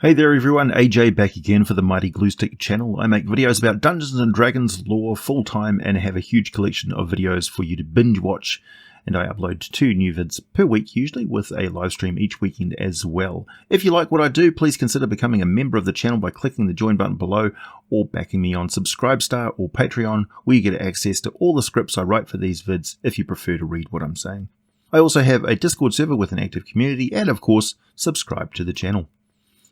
Hey there everyone, AJ back again for the Mighty Gluestick channel. I make videos about Dungeons & Dragons lore full time and have a huge collection of videos for you to binge watch, and I upload 2 new vids per week usually, with a live stream each weekend as well. If you like what I do, please consider becoming a member of the channel by clicking the join button below, or backing me on Subscribestar or Patreon, where you get access to all the scripts I write for these vids if you prefer to read what I'm saying. I also have a Discord server with an active community, and of course, subscribe to the channel.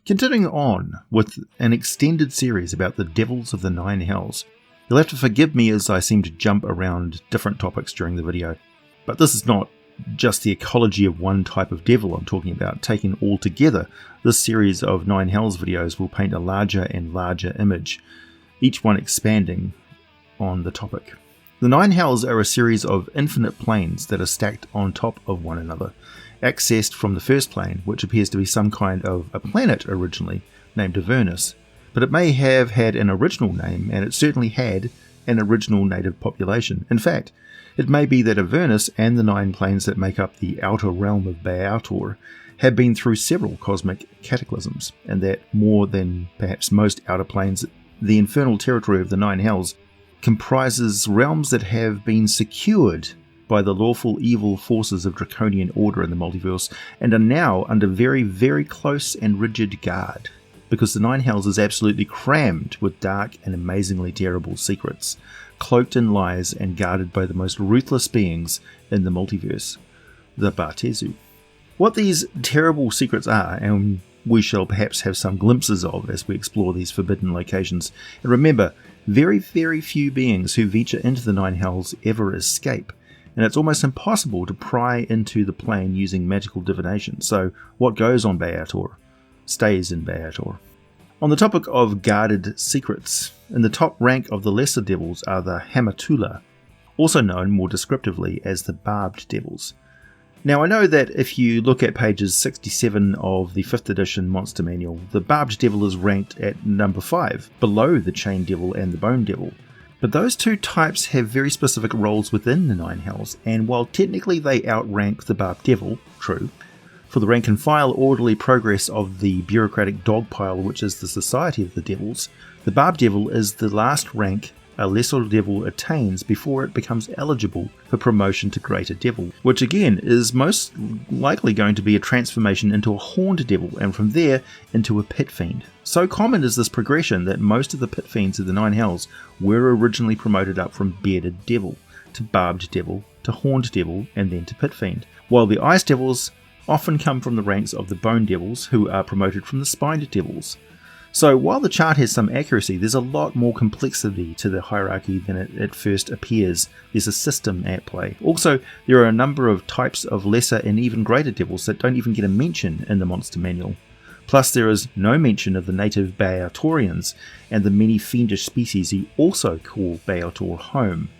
Continuing on with an extended series about the devils of the Nine Hells. You'll have to forgive me as I seem to jump around different topics during the video, but this is not just the ecology of one type of devil I'm talking about. Taken all together, this series of Nine Hells videos will paint a larger and larger image, each one expanding on the topic. The Nine Hells are a series of infinite planes that are stacked on top of one another, accessed from the first plane, which appears to be some kind of a planet originally, named Avernus, but it may have had an original name, and it certainly had an original native population. In fact, it may be that Avernus and the 9 planes that make up the outer realm of Baator have been through several cosmic cataclysms, and that more than perhaps most outer planes, the infernal territory of the Nine Hells comprises realms that have been secured by the lawful evil forces of draconian order in the multiverse, and are now under very, very close and rigid guard, because the Nine Hells is absolutely crammed with dark and amazingly terrible secrets, cloaked in lies and guarded by the most ruthless beings in the multiverse, the Baator. What these terrible secrets are, and we shall perhaps have some glimpses of as we explore these forbidden locations. And remember, very, very few beings who venture into the Nine Hells ever escape, and it's almost impossible to pry into the plane using magical divination, so what goes on Baator stays in Baator. On the topic of guarded secrets, in the top rank of the lesser devils are the Hamatula, also known more descriptively as the Barbed Devils. Now I know that if you look at pages 67 of the 5th edition Monster Manual, the Barbed Devil is ranked at number 5, below the Chain Devil and the Bone Devil. But those 2 types have very specific roles within the Nine Hells, and while technically they outrank the Barbed Devil, true, for the rank and file orderly progress of the bureaucratic dogpile which is the Society of the Devils, the Barbed Devil is the last rank a lesser devil attains before it becomes eligible for promotion to greater devil, which again is most likely going to be a transformation into a horned devil, and from there into a pit fiend. So common is this progression that most of the pit fiends of the Nine Hells were originally promoted up from bearded devil to barbed devil to horned devil and then to pit fiend, while the ice devils often come from the ranks of the bone devils, who are promoted from the spined devils. So while the chart has some accuracy, there's a lot more complexity to the hierarchy than it at first appears. There's a system at play. Also, there are a number of types of lesser and even greater devils that don't even get a mention in the Monster Manual. Plus there is no mention of the native Baatorians and the many fiendish species who also call Baator home.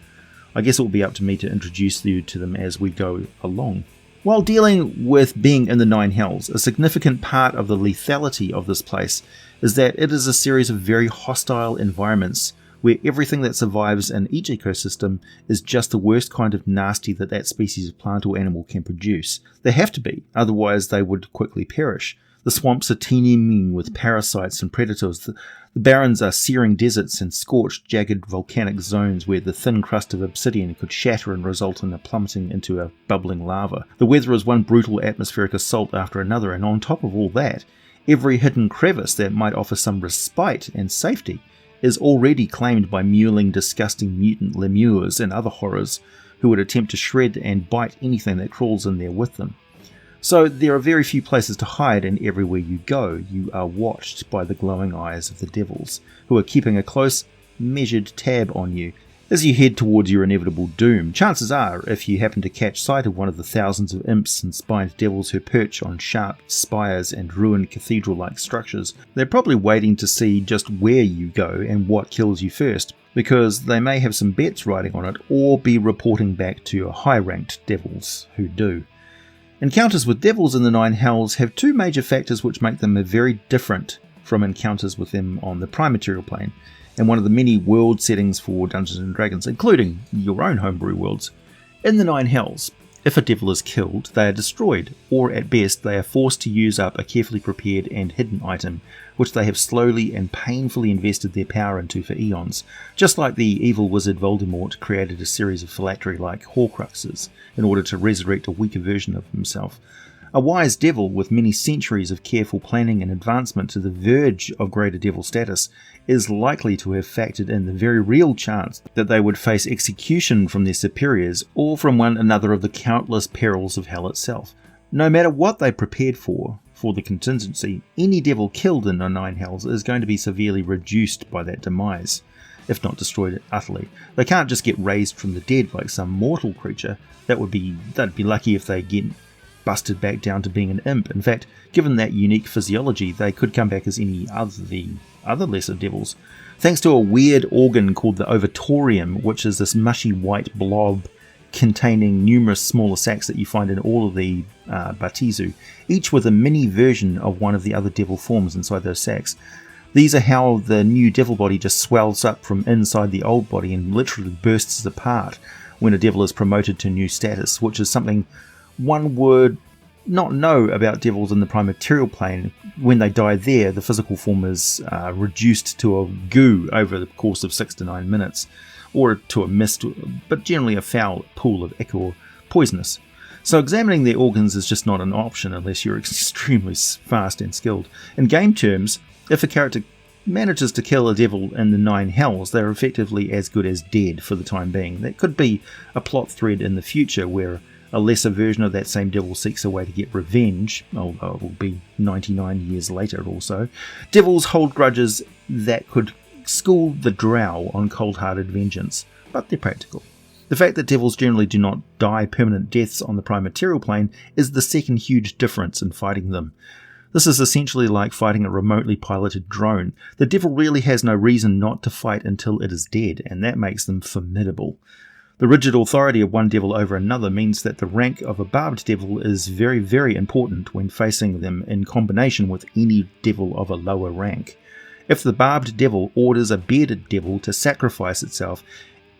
I guess it will be up to me to introduce you to them as we go along. While dealing with being in the Nine Hells, a significant part of the lethality of this place is that it is a series of very hostile environments where everything that survives in each ecosystem is just the worst kind of nasty that species of plant or animal can produce. They have to be, otherwise they would quickly perish. The swamps are teeming with parasites and predators. The barrens are searing deserts and scorched, jagged volcanic zones where the thin crust of obsidian could shatter and result in a plummeting into a bubbling lava. The weather is one brutal atmospheric assault after another, and on top of all that, every hidden crevice that might offer some respite and safety is already claimed by mewling, disgusting mutant lemurs and other horrors who would attempt to shred and bite anything that crawls in there with them. So there are very few places to hide, and everywhere you go, you are watched by the glowing eyes of the devils, who are keeping a close, measured tab on you as you head towards your inevitable doom. Chances are, if you happen to catch sight of one of the thousands of imps and spined devils who perch on sharp spires and ruined cathedral-like structures, they're probably waiting to see just where you go and what kills you first, because they may have some bets riding on it, or be reporting back to your high-ranked devils who do. Encounters with devils in the Nine Hells have 2 major factors which make them very different from encounters with them on the Prime Material plane, and one of the many world settings for Dungeons & Dragons, including your own homebrew worlds. In the Nine Hells, if a devil is killed, they are destroyed, or at best they are forced to use up a carefully prepared and hidden item which they have slowly and painfully invested their power into for eons, just like the evil wizard Voldemort created a series of phylactery-like Horcruxes in order to resurrect a weaker version of himself. A wise devil with many centuries of careful planning and advancement to the verge of greater devil status is likely to have factored in the very real chance that they would face execution from their superiors or from one another of the countless perils of hell itself. No matter what they prepared for the contingency, any devil killed in the Nine Hells is going to be severely reduced by that demise, if not destroyed utterly. They can't just get raised from the dead like some mortal creature. They'd be lucky if they get busted back down to being an imp. In fact, given that unique physiology, they could come back as any of the other lesser devils. Thanks to a weird organ called the overtorium, which is this mushy white blob containing numerous smaller sacs that you find in all of the Batizu, each with a mini version of one of the other devil forms inside those sacs. These are how the new devil body just swells up from inside the old body and literally bursts apart when a devil is promoted to new status, which is something one would not know about devils in the prime material plane. When they die there, the physical form is reduced to a goo over the course of 6 to 9 minutes, or to a mist, but generally a foul pool of ichor, poisonous. So examining their organs is just not an option unless you're extremely fast and skilled. In game terms, if a character manages to kill a devil in the Nine Hells, they're effectively as good as dead for the time being. That could be a plot thread in the future where a lesser version of that same devil seeks a way to get revenge, although it will be 99 years later or so. Devils hold grudges that could school the drow on cold-hearted vengeance, but they're practical. The fact that devils generally do not die permanent deaths on the prime material plane is the second huge difference in fighting them. This is essentially like fighting a remotely piloted drone. The devil really has no reason not to fight until it is dead, and that makes them formidable. The rigid authority of one devil over another means that the rank of a barbed devil is very, very important when facing them in combination with any devil of a lower rank. If the barbed devil orders a bearded devil to sacrifice itself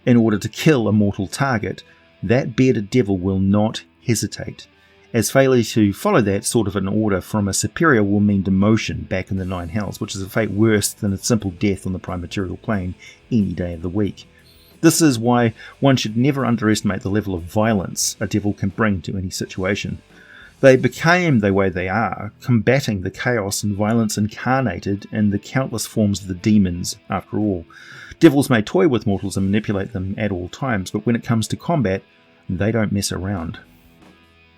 in order to kill a mortal target, that bearded devil will not hesitate, as failure to follow that sort of an order from a superior will mean demotion back in the Nine Hells, which is a fate worse than a simple death on the prime material plane any day of the week. This is why one should never underestimate the level of violence a devil can bring to any situation. They became the way they are, combating the chaos and violence incarnated in the countless forms of the demons, after all. Devils may toy with mortals and manipulate them at all times, but when it comes to combat, they don't mess around.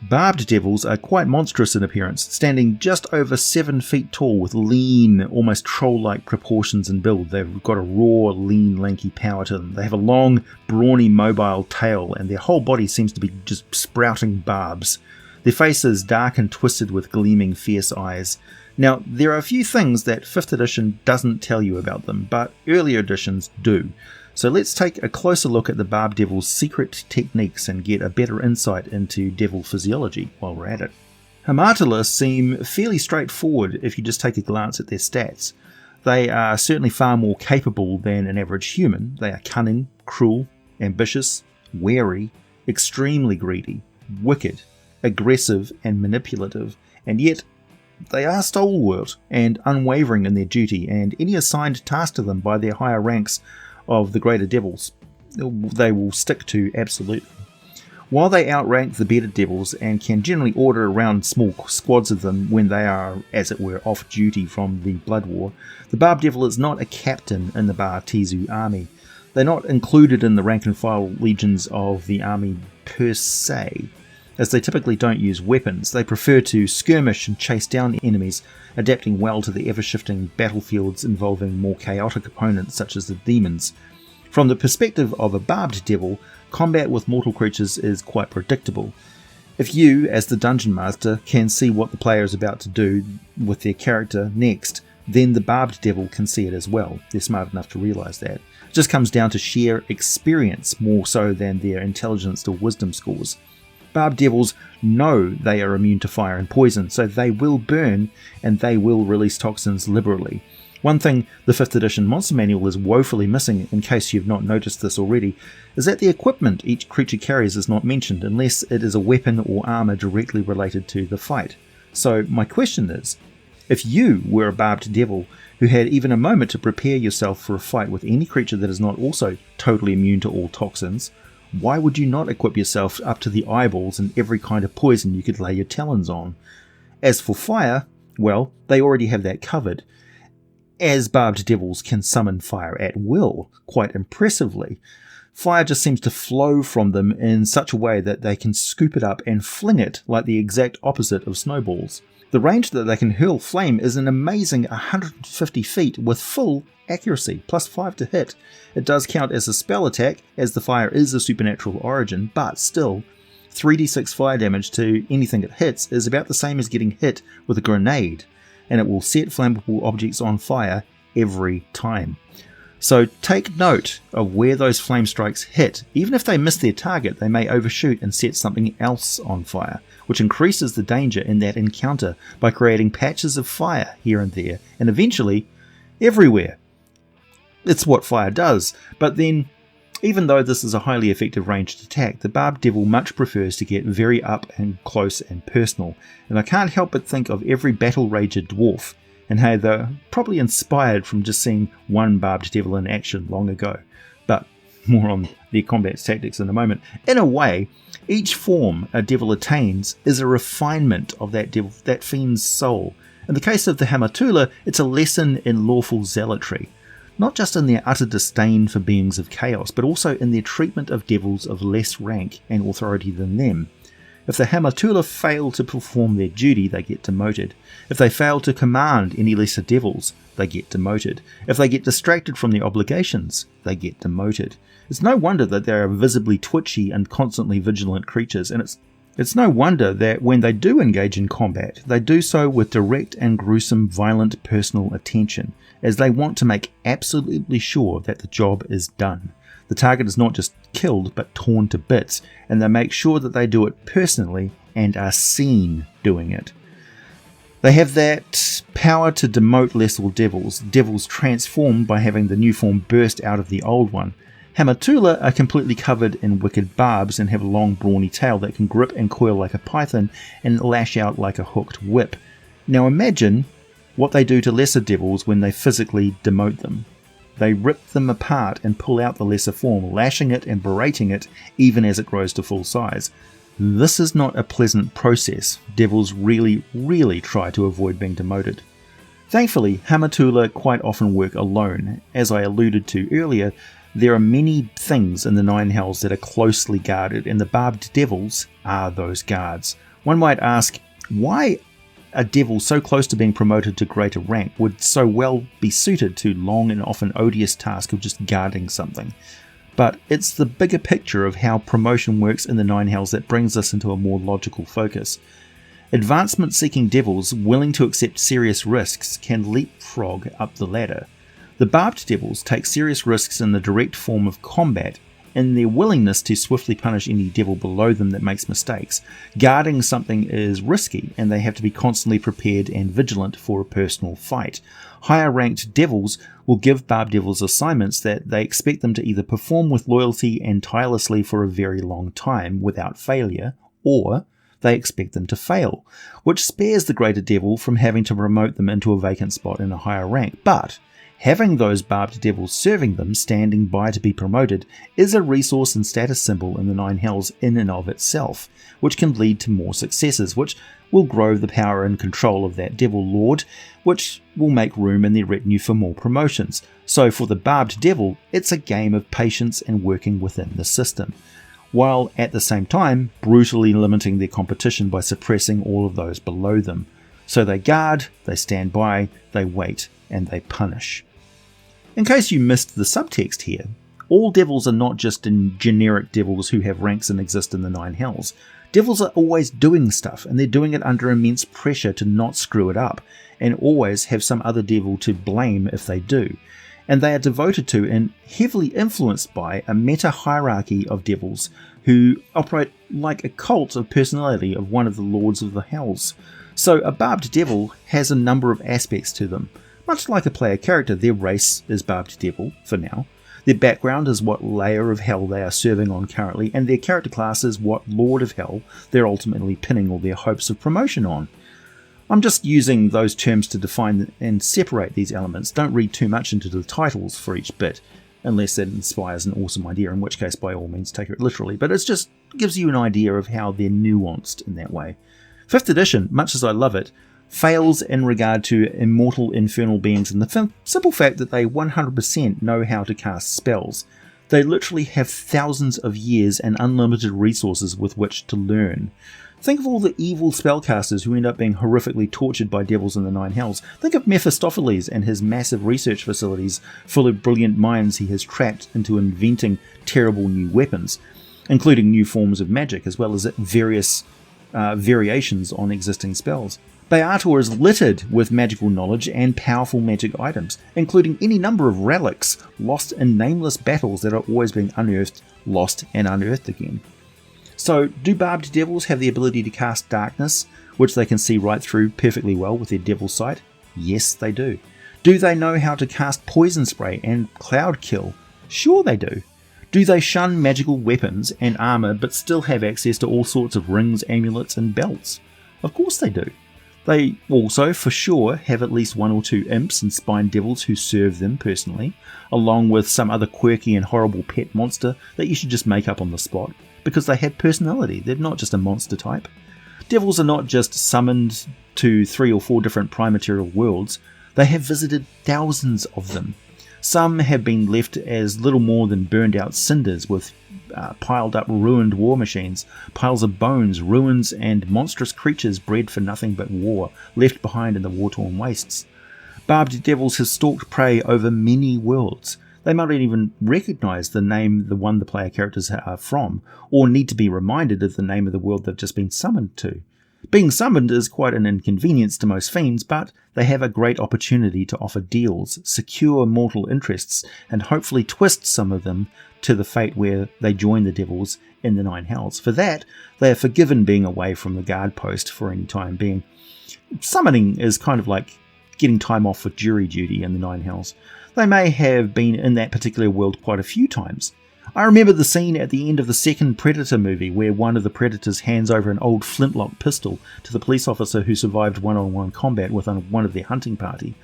Barbed devils are quite monstrous in appearance, standing just over 7 feet tall with lean, almost troll-like proportions and build. They've got a raw, lean, lanky power to them. They have a long, brawny, mobile tail, and their whole body seems to be just sprouting barbs. Their face is dark and twisted with gleaming, fierce eyes. Now, there are a few things that 5th edition doesn't tell you about them, but earlier editions do. So let's take a closer look at the Barbed Devil's secret techniques and get a better insight into devil physiology while we're at it. Hamatula seem fairly straightforward if you just take a glance at their stats. They are certainly far more capable than an average human. They are cunning, cruel, ambitious, wary, extremely greedy, wicked, aggressive and manipulative, and yet they are stalwart and unwavering in their duty, and any assigned task to them by their higher ranks of the greater devils they will stick to absolutely. While they outrank the bearded devils and can generally order around small squads of them when they are, as it were, off duty from the Blood War, the Barbed Devil is not a captain in the Batizu army. They're not included in the rank and file legions of the army per se, as they typically don't use weapons. They prefer to skirmish and chase down enemies, adapting well to the ever-shifting battlefields involving more chaotic opponents such as the demons. From the perspective of a Barbed Devil, combat with mortal creatures is quite predictable. If you, as the Dungeon Master, can see what the player is about to do with their character next, then the Barbed Devil can see it as well. They're smart enough to realise that. It just comes down to sheer experience more so than their intelligence or wisdom scores. Barbed Devils know they are immune to fire and poison, so they will burn and they will release toxins liberally. One thing the 5th edition monster manual is woefully missing, in case you've not noticed this already, is that the equipment each creature carries is not mentioned unless it is a weapon or armour directly related to the fight. So my question is, If you were a Barbed Devil who had even a moment to prepare yourself for a fight with any creature that is not also totally immune to all toxins, why would you not equip yourself up to the eyeballs in every kind of poison you could lay your talons on? As for fire, well, they already have that covered, as Barbed Devils can summon fire at will, quite impressively. Fire just seems to flow from them in such a way that they can scoop it up and fling it like the exact opposite of snowballs. The range that they can hurl flame is an amazing 150 feet with full accuracy, plus 5 to hit. It does count as a spell attack, as the fire is a supernatural origin, but still, 3d6 fire damage to anything it hits is about the same as getting hit with a grenade, and it will set flammable objects on fire every time. So take note of where those flame strikes hit. Even if they miss their target, they may overshoot and set something else on fire, which increases the danger in that encounter by creating patches of fire here and there, and eventually everywhere. It's what fire does, but then, even though this is a highly effective ranged attack, the Barbed Devil much prefers to get very up and close and personal, and I can't help but think of every battle rager dwarf, and hey, they're probably inspired from just seeing one Barbed Devil in action long ago, but more on their combat tactics in a moment. In a way, each form a devil attains is a refinement of that devil, that fiend's soul. In the case of the Hamatula, it's a lesson in lawful zealotry, not just in their utter disdain for beings of chaos, but also in their treatment of devils of less rank and authority than them. If the Hamatula fail to perform their duty, they get demoted. If they fail to command any lesser devils, they get demoted. If they get distracted from their obligations, they get demoted. It's no wonder that they are visibly twitchy and constantly vigilant creatures, and it's no wonder that when they do engage in combat, they do so with direct and gruesome violent personal attention, as they want to make absolutely sure that the job is done. The target is not just killed but torn to bits, and they make sure that they do it personally and are seen doing it. They have that power to demote lesser devils, devils transformed by having the new form burst out of the old one. Hamatula are completely covered in wicked barbs and have a long brawny tail that can grip and coil like a python and lash out like a hooked whip. Now imagine what they do to lesser devils when they physically demote them. They rip them apart and pull out the lesser form, lashing it and berating it even as it grows to full size. This is not a pleasant process. Devils really try to avoid being demoted. Thankfully, Hamatula quite often work alone. As I alluded to earlier, there are many things in the Nine Hells that are closely guarded, and the Barbed Devils are those guards. One might ask, why a devil so close to being promoted to greater rank would so well be suited to long and often odious task of just guarding something. But it's the bigger picture of how promotion works in the Nine Hells that brings us into a more logical focus. Advancement-seeking devils willing to accept serious risks can leapfrog up the ladder. The Barbed Devils take serious risks in the direct form of combat, in their willingness to swiftly punish any devil below them that makes mistakes. Guarding something is risky, and they have to be constantly prepared and vigilant for a personal fight. Higher ranked devils will give Barbed Devils assignments that they expect them to either perform with loyalty and tirelessly for a very long time without failure, or they expect them to fail, which spares the greater devil from having to promote them into a vacant spot in a higher rank. But having those Barbed Devils serving them, standing by to be promoted, is a resource and status symbol in the Nine Hells in and of itself, which can lead to more successes, which will grow the power and control of that Devil Lord, which will make room in their retinue for more promotions. So for the Barbed Devil, it's a game of patience and working within the system, while at the same time brutally limiting their competition by suppressing all of those below them. So they guard, they stand by, they wait, and they punish. In case you missed the subtext here, all devils are not just generic devils who have ranks and exist in the Nine Hells. Devils are always doing stuff, and they're doing it under immense pressure to not screw it up, and always have some other devil to blame if they do. And they are devoted to and heavily influenced by a meta-hierarchy of devils who operate like a cult of personality of one of the Lords of the Hells. So a Barbed Devil has a number of aspects to them. Much like a player character, their race is Barbed Devil, for now. Their background is what layer of hell they are serving on currently, and their character class is what Lord of Hell they're ultimately pinning all their hopes of promotion on. I'm just using those terms to define and separate these elements. Don't read too much into the titles for each bit, unless it inspires an awesome idea, in which case by all means take it literally, but it just gives you an idea of how they're nuanced in that way. 5th edition, much as I love it, fails in regard to immortal infernal beings and the simple fact that they 100% know how to cast spells. They literally have thousands of years and unlimited resources with which to learn. Think of all the evil spellcasters who end up being horrifically tortured by devils in the Nine Hells. Think of Mephistopheles and his massive research facilities full of brilliant minds he has trapped into inventing terrible new weapons, including new forms of magic as well as various variations on existing spells. Baator is littered with magical knowledge and powerful magic items, including any number of relics lost in nameless battles that are always being unearthed, lost and unearthed again. So, do Barbed Devils have the ability to cast darkness, which they can see right through perfectly well with their Devil Sight? Yes, they do. Do they know how to cast Poison Spray and Cloud Kill? Sure they do. Do they shun magical weapons and armour but still have access to all sorts of rings, amulets and belts? Of course they do. They also, for sure, have at least 1 or 2 imps and spine devils who serve them personally, along with some other quirky and horrible pet monster that you should just make up on the spot, because they have personality. They're not just a monster type. Devils are not just summoned to 3 or 4 different prime-material worlds, they have visited thousands of them. Some have been left as little more than burned out cinders with piled up ruined war machines, piles of bones, ruins and monstrous creatures bred for nothing but war, left behind in the war-torn wastes. Barbed Devils have stalked prey over many worlds. They might not even recognise the name the one the player characters are from, or need to be reminded of the name of the world they've just been summoned to. Being summoned is quite an inconvenience to most fiends, but they have a great opportunity to offer deals, secure mortal interests, and hopefully twist some of them to the fate where they join the devils in the Nine Hells. For that, they are forgiven being away from the guard post for any time being. Summoning is kind of like getting time off for jury duty in the Nine Hells. They may have been in that particular world quite a few times. I remember the scene at the end of the second Predator movie where one of the Predators hands over an old flintlock pistol to the police officer who survived one-on-one combat with one of their hunting party,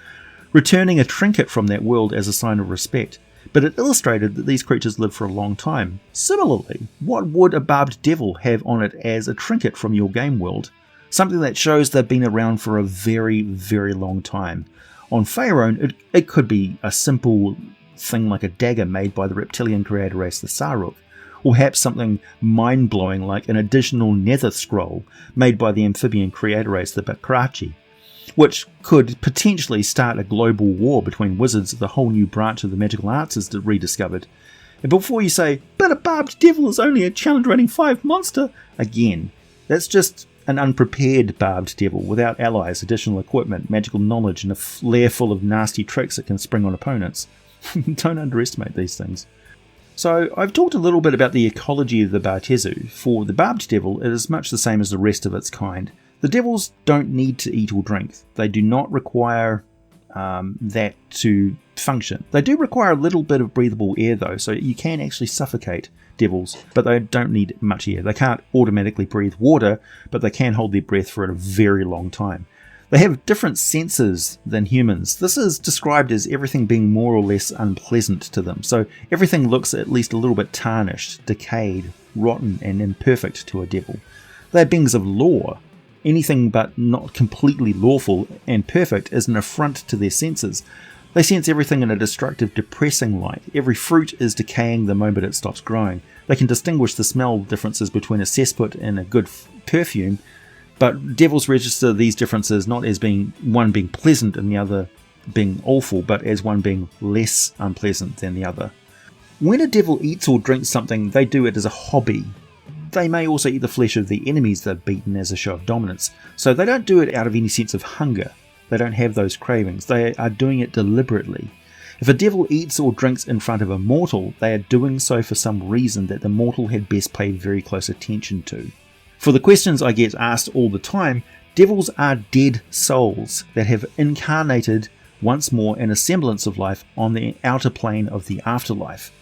returning a trinket from that world as a sign of respect. But it illustrated that these creatures live for a long time. Similarly, what would a Barbed Devil have on it as a trinket from your game world? Something that shows they've been around for a very, very long time. On faerun, it could be a simple thing like a dagger made by the reptilian creator race, the Saruk, or perhaps something mind-blowing like an additional nether scroll made by the amphibian creator race, the Bakrachi, which could potentially start a global war between wizards if the whole new branch of the magical arts is rediscovered. And before you say, but a Barbed Devil is only a challenge rating 5 monster, again, that's just an unprepared Barbed Devil without allies, additional equipment, magical knowledge, and a lair full of nasty tricks that can spring on opponents. Don't underestimate these things. So I've talked a little bit about the ecology of the Bartezu. For the Barbed Devil, it is much the same as the rest of its kind. The devils don't need to eat or drink. They do not require that to function. They do require a little bit of breathable air though, so you can actually suffocate devils, but they don't need much air. They can't automatically breathe water, but they can hold their breath for a very long time. They have different senses than humans. This is described as everything being more or less unpleasant to them, so everything looks at least a little bit tarnished, decayed, rotten and imperfect to a devil. They are beings of law. Anything but not completely lawful and perfect is an affront to their senses. They sense everything in a destructive, depressing light. Every fruit is decaying the moment it stops growing. They can distinguish the smell differences between a cesspit and a good perfume, but devils register these differences not as being one being pleasant and the other being awful, but as one being less unpleasant than the other. When a devil eats or drinks something, they do it as a hobby. They may also eat the flesh of the enemies they've beaten as a show of dominance, so they don't do it out of any sense of hunger. They don't have those cravings. They are doing it deliberately. If a devil eats or drinks in front of a mortal, they are doing so for some reason that the mortal had best pay very close attention to. For the questions I get asked all the time, devils are dead souls that have incarnated once more in a semblance of life on the outer plane of the afterlife.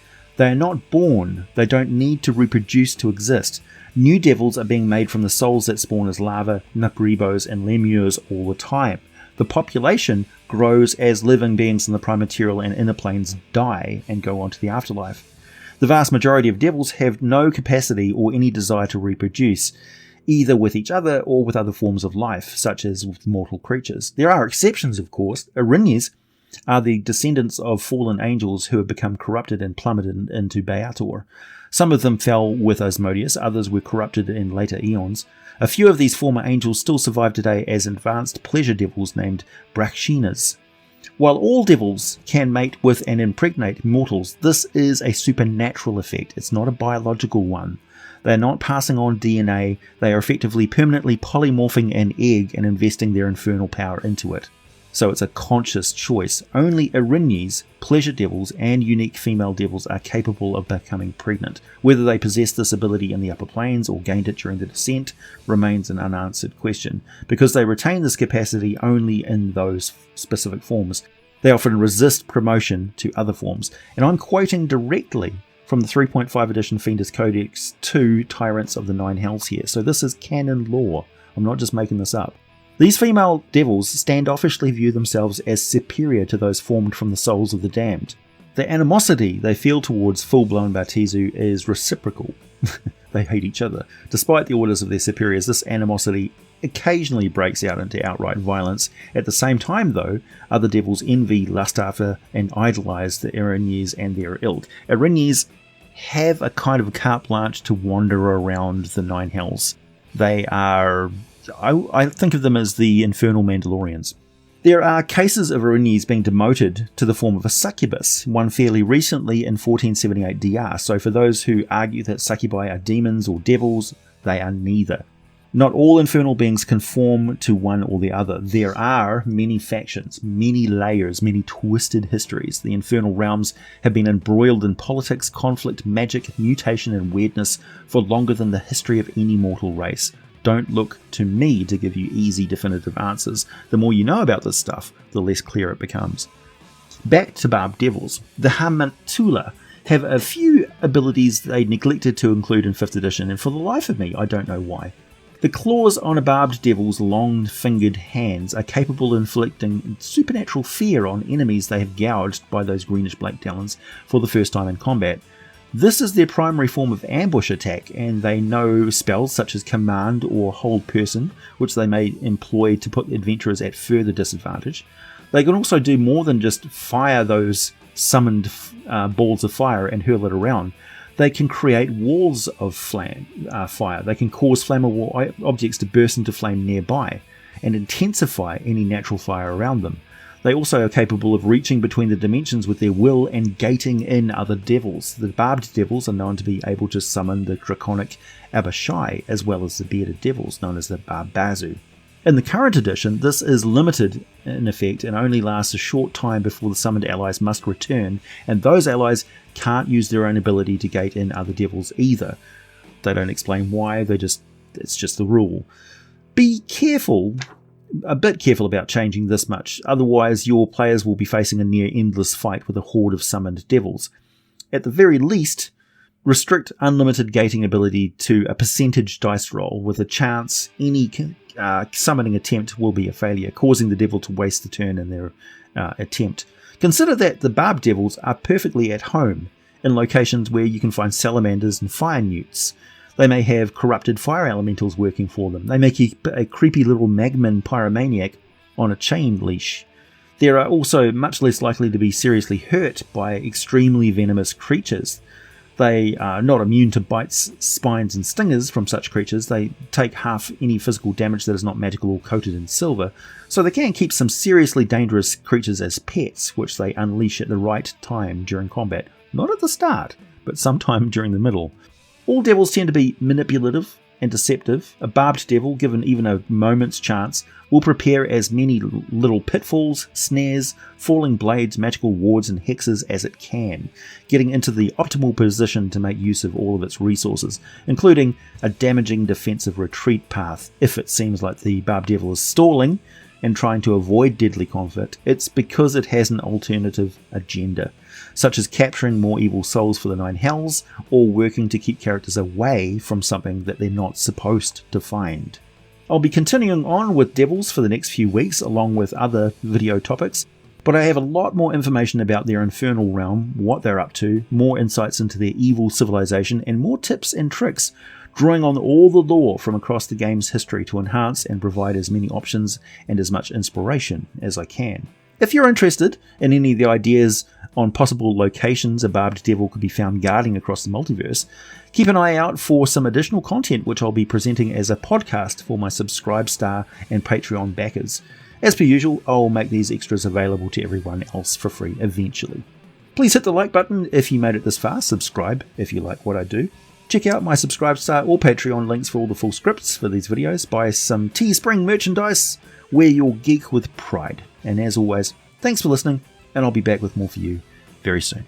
They are not born. They don't need to reproduce to exist. New devils are being made from the souls that spawn as larvae, nukribos, and lemures all the time. The population grows as living beings in the prime material and inner planes die and go on to the afterlife. The vast majority of devils have no capacity or any desire to reproduce, either with each other or with other forms of life, such as with mortal creatures. There are exceptions, of course. Erinyes are the descendants of fallen angels who have become corrupted and plummeted into baator. Some of them fell with Asmodeus, others were corrupted in later eons. A few of these former angels still survive today as advanced pleasure devils named Braxinas. While all devils can mate with and impregnate mortals, this is a supernatural effect. It's not a biological one. They are not passing on DNA, they are effectively permanently polymorphing an egg and investing their infernal power into it. So it's a conscious choice. Only Erinyes, pleasure devils, and unique female devils are capable of becoming pregnant. Whether they possess this ability in the upper planes or gained it during the descent remains an unanswered question, because they retain this capacity only in those specific forms. They often resist promotion to other forms, and I'm quoting directly from the 3.5 edition Fiendus Codex 2 Tyrants of the Nine Hells here, so this is canon lore. I'm not just making this up. These female devils standoffishly view themselves as superior to those formed from the souls of the damned. The animosity they feel towards full-blown Bartizu is reciprocal. They hate each other. Despite the orders of their superiors, this animosity occasionally breaks out into outright violence. At the same time, though, other devils envy, lust after, and idolize the Erinyes and their ilk. Erinyes have a kind of a carte blanche to wander around the Nine Hells. They are... I think of them as the infernal Mandalorians. There are cases of Erinyes being demoted to the form of a succubus, one fairly recently in 1478 DR, so for those who argue that succubi are demons or devils, they are neither. Not all infernal beings conform to one or the other. There are many factions, many layers, many twisted histories. The infernal realms have been embroiled in politics, conflict, magic, mutation, and weirdness for longer than the history of any mortal race. Don't look to me to give you easy, definitive answers. The more you know about this stuff, the less clear it becomes. Back to Barbed Devils. The Hamatula have a few abilities they neglected to include in 5th edition, and for the life of me, I don't know why. The claws on a Barbed Devil's long-fingered hands are capable of inflicting supernatural fear on enemies they have gouged by those greenish-black talons for the first time in combat. This is their primary form of ambush attack, and they know spells such as Command or Hold Person, which they may employ to put adventurers at further disadvantage. They can also do more than just fire those summoned balls of fire and hurl it around. They can create walls of fire. They can cause flammable objects to burst into flame nearby and intensify any natural fire around them. They also are capable of reaching between the dimensions with their will and gating in other devils. The Barbed Devils are known to be able to summon the draconic Abashai, as well as the Bearded Devils, known as the Barbazu. In the current edition, this is limited in effect and only lasts a short time before the summoned allies must return, and those allies can't use their own ability to gate in other devils either. They don't explain why, it's just the rule. Be careful. A bit careful about changing this much, otherwise your players will be facing a near endless fight with a horde of summoned devils. At the very least, restrict unlimited gating ability to a percentage dice roll with a chance any summoning attempt will be a failure, causing the devil to waste the turn in their attempt. Consider that the Barbed Devils are perfectly at home in locations where you can find salamanders and fire newts. They may have corrupted fire elementals working for them. They may keep a creepy little magman pyromaniac on a chain leash. They are also much less likely to be seriously hurt by extremely venomous creatures. They are not immune to bites, spines, and stingers from such creatures. They take half any physical damage that is not magical or coated in silver, so they can keep some seriously dangerous creatures as pets, which they unleash at the right time during combat. Not at the start, but sometime during the middle. All devils tend to be manipulative and deceptive. A Barbed Devil, given even a moment's chance, will prepare as many little pitfalls, snares, falling blades, magical wards, and hexes as it can, getting into the optimal position to make use of all of its resources, including a damaging defensive retreat path if it seems like the Barbed Devil is stalling, and trying to avoid deadly conflict, it's because it has an alternative agenda, such as capturing more evil souls for the Nine Hells, or working to keep characters away from something that they're not supposed to find. I'll be continuing on with devils for the next few weeks, along with other video topics, but I have a lot more information about their infernal realm, what they're up to, more insights into their evil civilization, and more tips and tricks, drawing on all the lore from across the game's history to enhance and provide as many options and as much inspiration as I can. If you're interested in any of the ideas on possible locations a Barbed Devil could be found guarding across the multiverse, keep an eye out for some additional content which I'll be presenting as a podcast for my Subscribestar and Patreon backers. As per usual, I'll make these extras available to everyone else for free eventually. Please hit the like button if you made it this far, subscribe if you like what I do. Check out my Subscribestar or Patreon links for all the full scripts for these videos, buy some Teespring merchandise, wear your geek with pride. And as always, thanks for listening, and I'll be back with more for you very soon.